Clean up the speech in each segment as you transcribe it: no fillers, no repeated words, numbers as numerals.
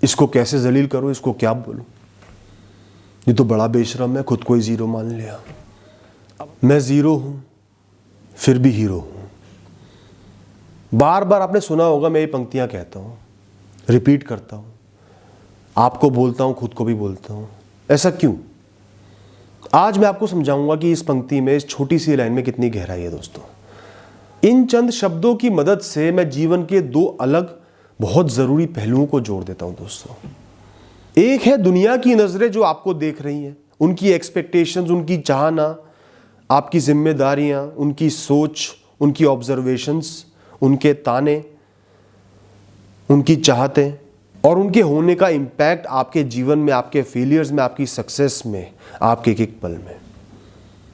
इसको कैसे जलील करूं, इसको क्या बोलूं। ये तो बड़ा बेशरम है, खुद को ही जीरो मान लिया। मैं जीरो हूं फिर भी हीरो हूं। बार बार आपने सुना होगा मैं ये पंक्तियां कहता हूं, रिपीट करता हूं, आपको बोलता हूं, खुद को भी बोलता हूं। ऐसा क्यों? आज मैं आपको समझाऊंगा कि इस पंक्ति में, इस छोटी सी लाइन में कितनी गहराई है दोस्तों। इन चंद शब्दों की मदद से मैं जीवन के दो अलग बहुत जरूरी पहलुओं को जोड़ देता हूं दोस्तों। एक है दुनिया की नजरें जो आपको देख रही हैं, उनकी एक्सपेक्टेशंस, उनकी चाहना, आपकी जिम्मेदारियां, उनकी सोच, उनकी ऑब्जर्वेशंस, उनके ताने, उनकी चाहतें और उनके होने का इंपैक्ट आपके जीवन में, आपके फेलियर्स में, आपकी सक्सेस में, आपके एक एक पल में।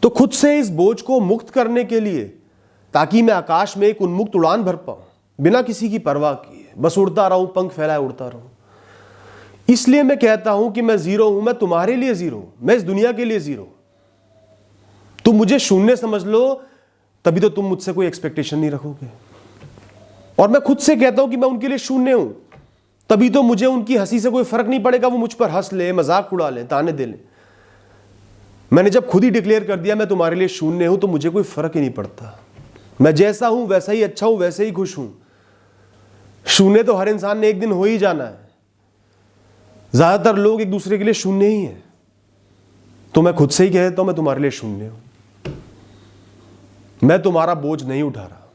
तो खुद से इस बोझ को मुक्त करने के लिए, ताकि मैं आकाश में एक उन्मुक्त उड़ान भर पाऊं, बिना किसी की परवाह किए, बस उड़ता रहूं, पंख फैलाए उड़ता रहूं। इसलिए मैं कहता हूं कि मैं जीरो हूं, मैं तुम्हारे लिए जीरो हूं, मैं इस दुनिया के लिए जीरो हूं। तुम मुझे शून्य समझ लो, तभी तो तुम मुझसे कोई एक्सपेक्टेशन नहीं रखोगे। और मैं खुद से कहता हूं कि मैं उनके लिए शून्य हूं, तभी तो मुझे उनकी हंसी से कोई फर्क नहीं पड़ेगा। वो मुझ पर हंस ले, मजाक उड़ा ले, ताने दे ले। मैंने जब खुद ही डिक्लेयर कर दिया मैं तुम्हारे लिए शून्य हूं, तो मुझे कोई फर्क ही नहीं पड़ता। मैं जैसा हूं वैसा ही अच्छा हूं, वैसे ही खुश हूं। शून्य तो हर इंसान ने एक दिन हो ही जाना है। ज्यादातर लोग एक दूसरे के लिए शून्य ही हैं। तो मैं खुद से ही कह देता हूं मैं तुम्हारे लिए शून्य हूं। मैं तुम्हारा बोझ नहीं उठा रहा,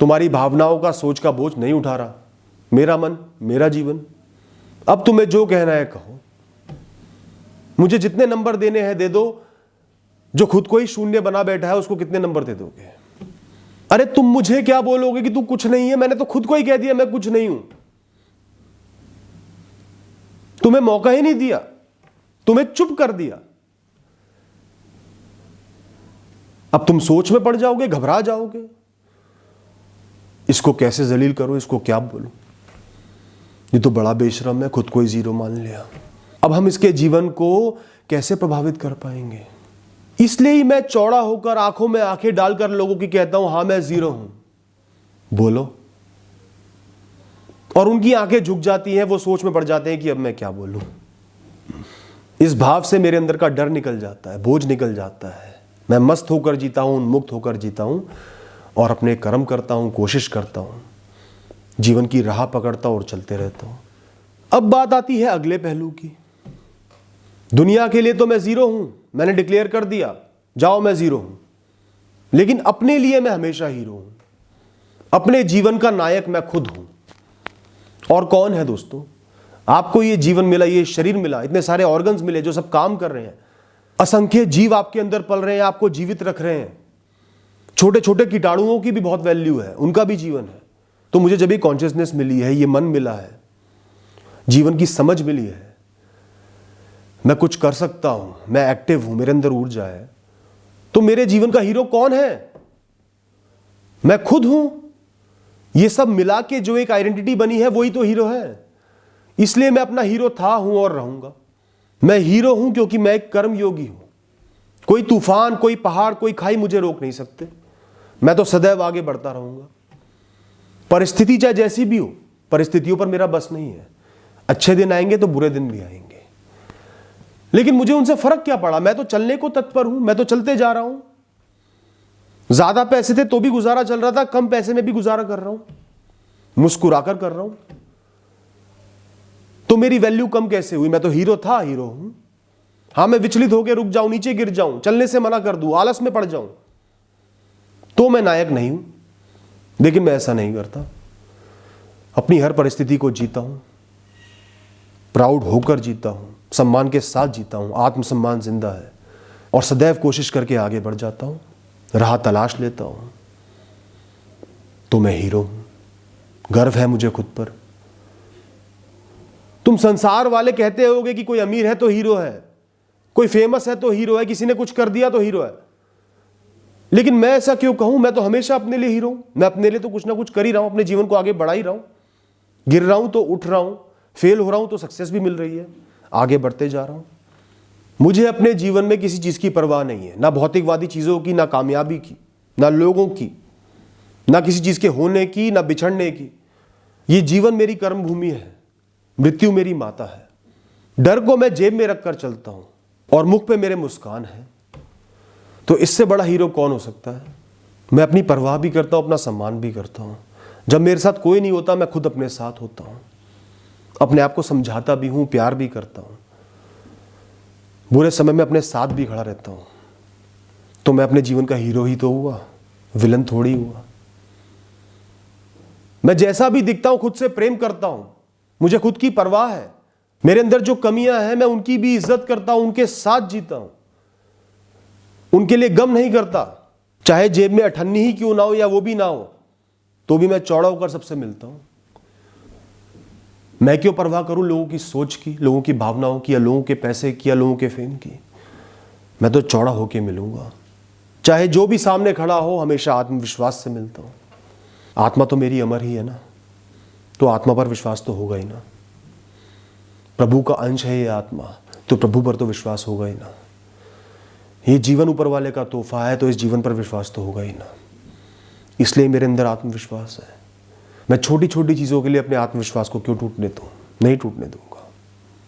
तुम्हारी भावनाओं का, सोच का बोझ नहीं उठा रहा। मेरा मन, मेरा जीवन। अब तुम्हें जो कहना है कहो, मुझे जितने नंबर देने हैं दे दो। जो खुद को ही शून्य बना बैठा है उसको कितने नंबर दे दोगे? अरे तुम मुझे क्या बोलोगे कि तू कुछ नहीं है? मैंने तो खुद को ही कह दिया मैं कुछ नहीं हूं। तुम्हें मौका ही नहीं दिया, तुम्हें चुप कर दिया। अब तुम सोच में पड़ जाओगे, घबरा जाओगे, इसको कैसे जलील करूं, इसको क्या बोलूं। ये तो बड़ा बेशरम है, खुद को ही जीरो मान लिया। अब हम इसके जीवन को कैसे प्रभावित कर पाएंगे? इसलिए ही मैं चौड़ा होकर, आंखों में आंखें डालकर लोगों की कहता हूं हां मैं जीरो हूं, बोलो। और उनकी आंखें झुक जाती हैं, वो सोच में पड़ जाते हैं कि अब मैं क्या बोलूं। इस भाव से मेरे अंदर का डर निकल जाता है, बोझ निकल जाता है। मैं मस्त होकर जीता हूं, उन्मुक्त होकर जीता हूं और अपने कर्म करता हूं, कोशिश करता हूं, जीवन की राह पकड़ता हूं और चलते रहता हूं। अब बात आती है अगले पहलू की। दुनिया के लिए तो मैं जीरो हूं, मैंने डिक्लेयर कर दिया, जाओ मैं जीरो हूं। लेकिन अपने लिए मैं हमेशा हीरो हूं। अपने जीवन का नायक मैं खुद हूं। और कौन है दोस्तों? आपको ये जीवन मिला, ये शरीर मिला, इतने सारे ऑर्गन्स मिले जो सब काम कर रहे हैं। असंख्य जीव आपके अंदर पल रहे हैं, आपको जीवित रख रहे हैं। छोटे छोटे कीटाणुओं की भी बहुत वैल्यू है, उनका भी जीवन है। तो मुझे जब ये कॉन्शियसनेस मिली है, ये मन मिला है, जीवन की समझ मिली है, मैं कुछ कर सकता हूं, मैं एक्टिव हूं, मेरे अंदर ऊर्जा है, तो मेरे जीवन का हीरो कौन है? मैं खुद हूं। ये सब मिला के जो एक आइडेंटिटी बनी है वही तो हीरो है। इसलिए मैं अपना हीरो था, हूं और रहूंगा। मैं हीरो हूं क्योंकि मैं एक कर्म योगी हूं। कोई तूफान, कोई पहाड़, कोई खाई मुझे रोक नहीं सकते। मैं तो सदैव आगे बढ़ता रहूंगा। परिस्थिति चाहे जैसी भी हो, परिस्थितियों पर मेरा बस नहीं है। अच्छे दिन आएंगे तो बुरे दिन भी आएंगे, लेकिन मुझे उनसे फर्क क्या पड़ा। मैं तो चलने को तत्पर हूं, मैं तो चलते जा रहा हूं। ज्यादा पैसे थे तो भी गुजारा चल रहा था, कम पैसे में भी गुजारा कर रहा हूं, मुस्कुराकर कर रहा हूं। तो मेरी वैल्यू कम कैसे हुई? मैं तो हीरो था, हीरो हूं। हां, मैं विचलित होकर रुक जाऊं, नीचे गिर जाऊं, चलने से मना कर दूं, आलस में पड़ जाऊं, तो मैं नायक नहीं हूं। लेकिन मैं ऐसा नहीं करता। अपनी हर परिस्थिति को जीता हूं, प्राउड होकर जीता हूं, सम्मान के साथ जीता हूं। आत्मसम्मान जिंदा है और सदैव कोशिश करके आगे बढ़ जाता हूं, राह तलाश लेता हूं। तो मैं हीरो हूं। गर्व है मुझे खुद पर। तुम संसार वाले कहते होगे कि कोई अमीर है तो हीरो है, कोई फेमस है तो हीरो है, किसी ने कुछ कर दिया तो हीरो है। लेकिन मैं ऐसा क्यों कहूं? मैं तो हमेशा अपने लिए हीरो हूं। मैं अपने लिए तो कुछ ना कुछ कर ही रहा हूं, अपने जीवन को आगे बढ़ा ही रहा हूं। गिर रहा हूं तो उठ रहा हूं, फेल हो रहा हूं तो सक्सेस भी मिल रही है, आगे बढ़ते जा रहा हूं। मुझे अपने जीवन में किसी चीज की परवाह नहीं है, ना भौतिकवादी चीजों की, ना कामयाबी की, ना लोगों की, ना किसी चीज के होने की, ना बिछड़ने की। ये जीवन मेरी कर्म भूमि है। मृत्यु मेरी माता है। डर को मैं जेब में रखकर चलता हूं और मुख पे मेरे मुस्कान है। तो इससे बड़ा हीरो कौन हो सकता है? मैं अपनी परवाह भी करता हूं, अपना सम्मान भी करता हूं। जब मेरे साथ कोई नहीं होता, मैं खुद अपने साथ होता हूं, अपने आप को समझाता भी हूं, प्यार भी करता हूं, बुरे समय में अपने साथ भी खड़ा रहता हूं। तो मैं अपने जीवन का हीरो ही तो हुआ, विलन थोड़ी हुआ। मैं जैसा भी दिखता हूं खुद से प्रेम करता हूं, मुझे खुद की परवाह है। मेरे अंदर जो कमियां हैं मैं उनकी भी इज्जत करता हूं, उनके साथ जीता हूं, उनके लिए गम नहीं करता। चाहे जेब में अठन्नी ही क्यों ना हो या वो भी ना हो, तो भी मैं चौड़ा होकर सबसे मिलता हूं। मैं क्यों परवाह करूं लोगों की सोच की, लोगों की भावनाओं की, या लोगों के पैसे की, या लोगों के फेम की। मैं तो चौड़ा होकर मिलूंगा। चाहे जो भी सामने खड़ा हो, हमेशा आत्मविश्वास से मिलता हूं। आत्मा तो मेरी अमर ही है ना, तो आत्मा पर विश्वास तो होगा ही ना। प्रभु का अंश है ये आत्मा, तो प्रभु पर तो विश्वास होगा ही ना। ये जीवन ऊपर वाले का तोहफा है, तो इस जीवन पर विश्वास तो होगा ही ना। इसलिए मेरे अंदर आत्मविश्वास है। मैं छोटी छोटी चीज़ों के लिए अपने आत्मविश्वास को क्यों टूटने दूं? नहीं टूटने दूंगा।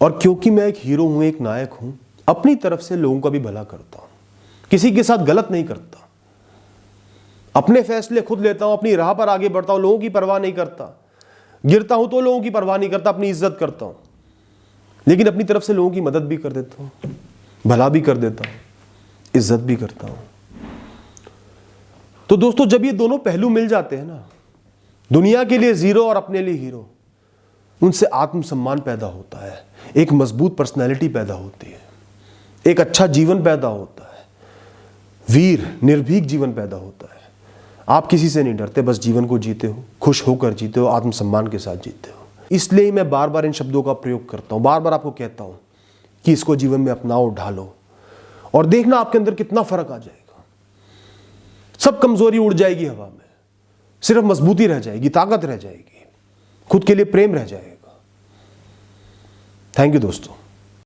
और क्योंकि मैं एक हीरो हूं, एक नायक हूं, अपनी तरफ से लोगों का भी भला करता हूं, किसी के साथ गलत नहीं करता, अपने फैसले खुद लेता हूं, अपनी राह पर आगे बढ़ता हूं, लोगों की परवाह नहीं करता। गिरता हूं तो लोगों की परवाह नहीं करता, अपनी इज्जत करता हूं, लेकिन अपनी तरफ से लोगों की मदद भी कर देता हूं, भला भी कर देता हूं, इज्जत भी करता हूं। तो दोस्तों, जब ये दोनों पहलू मिल जाते हैं ना, दुनिया के लिए जीरो और अपने लिए हीरो, उनसे आत्मसम्मान पैदा होता है, एक मजबूत पर्सनैलिटी पैदा होती है, एक अच्छा जीवन पैदा होता है, वीर निर्भीक जीवन पैदा होता है। आप किसी से नहीं डरते, बस जीवन को जीते हो, खुश होकर जीते हो, आत्मसम्मान के साथ जीते हो। इसलिए मैं बार बार इन शब्दों का प्रयोग करता हूं, बार बार आपको कहता हूं कि इसको जीवन में अपनाओ, ढालो, और देखना आपके अंदर कितना फर्क आ जाएगा। सब कमजोरी उड़ जाएगी हवा में, सिर्फ मजबूती रह जाएगी, ताकत रह जाएगी, खुद के लिए प्रेम रह जाएगा। थैंक यू दोस्तों।